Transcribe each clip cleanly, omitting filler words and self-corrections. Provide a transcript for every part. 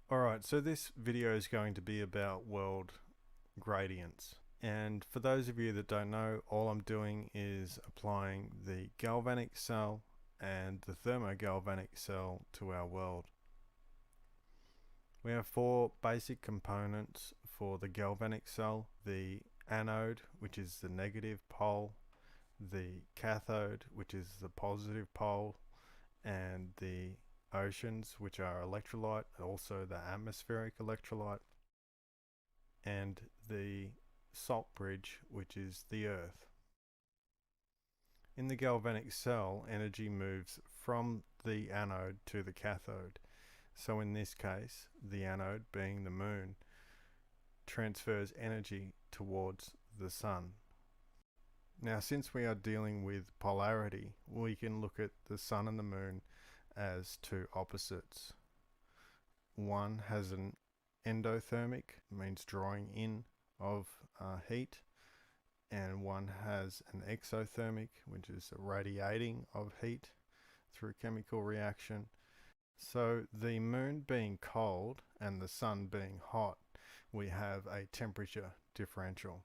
Alright, so this video is going to be about world gradients. And for those of you that don't know, all I'm doing is applying the galvanic cell and the thermogalvanic cell to our world. We have four basic components for the galvanic cell: the anode, which is the negative pole, the cathode, which is the positive pole, and the oceans, which are electrolyte, also the atmospheric electrolyte, and the salt bridge, which is the earth. In the galvanic cell, energy moves from the anode to the cathode. So in this case, the anode, being the moon, transfers energy towards the sun. Now, since we are dealing with polarity, we can look at the sun and the moon as two opposites. One has an endothermic, means drawing in of heat, and one has an exothermic, which is a radiating of heat through chemical reaction. So the moon being cold and the sun being hot, we have a temperature differential.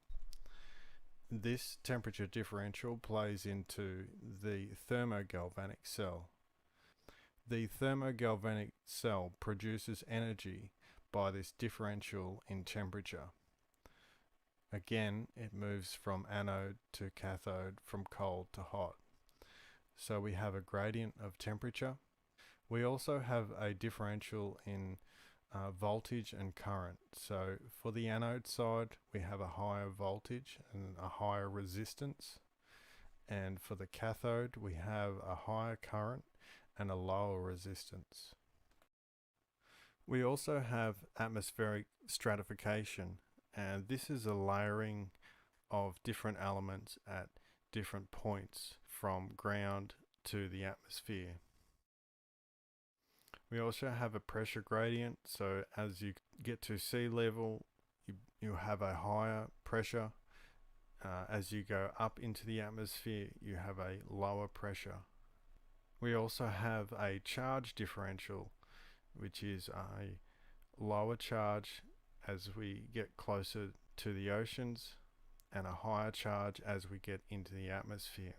This temperature differential plays into the thermogalvanic cell. The thermogalvanic cell produces energy by this differential in temperature. Again, it moves from anode to cathode, from cold to hot. So we have a gradient of temperature. We also have a differential in voltage and current. So for the anode side, we have a higher voltage and a higher resistance. And for the cathode, we have a higher current and a lower resistance. We also have atmospheric stratification, and this is a layering of different elements at different points from ground to the atmosphere. We also have a pressure gradient, so as you get to sea level, you have a higher pressure. As you go up into the atmosphere, you have a lower pressure. We also have a charge differential, which is a lower charge as we get closer to the oceans and a higher charge as we get into the atmosphere.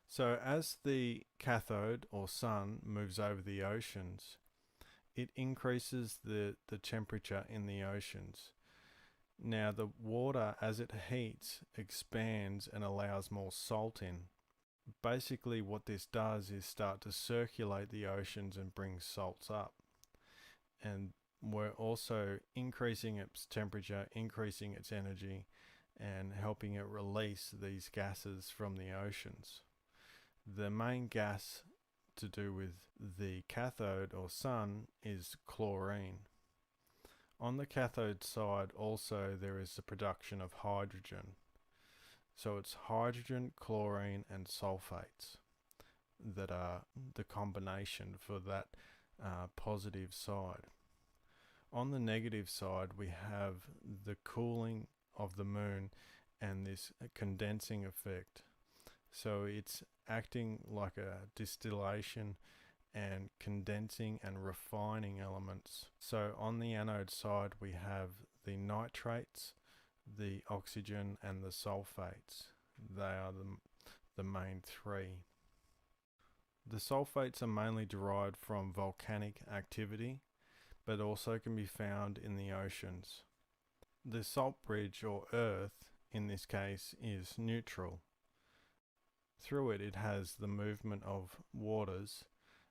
So as the cathode or sun moves over the oceans, it increases the temperature in the oceans. Now the water, as it heats, expands and allows more salt in. Basically what this does is start to circulate the oceans and bring salts up. And we're also increasing its temperature, increasing its energy, and helping it release these gases from the oceans. The main gas to do with the cathode or sun is chlorine. On the cathode side also there is the production of hydrogen. So it's hydrogen, chlorine and sulfates that are the combination for that positive side. On the negative side we have the cooling of the moon and this condensing effect. So it's acting like a distillation and condensing and refining elements. So on the anode side we have the nitrates, the oxygen and the sulfates. They are the main three. The sulfates are mainly derived from volcanic activity, but also can be found in the oceans. The salt bridge, or earth in this case, is neutral. Through it, it has the movement of waters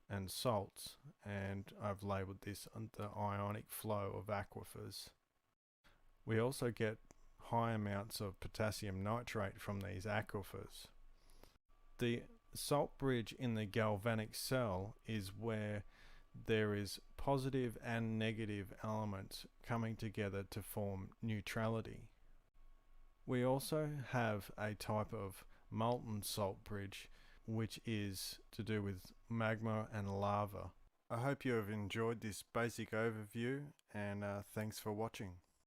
and salts, and I've labelled this the ionic flow of aquifers. We also get high amounts of potassium nitrate from these aquifers. The salt bridge in the galvanic cell is where there is positive and negative elements coming together to form neutrality. We also have a type of molten salt bridge, which is to do with magma and lava. I hope you have enjoyed this basic overview, and thanks for watching.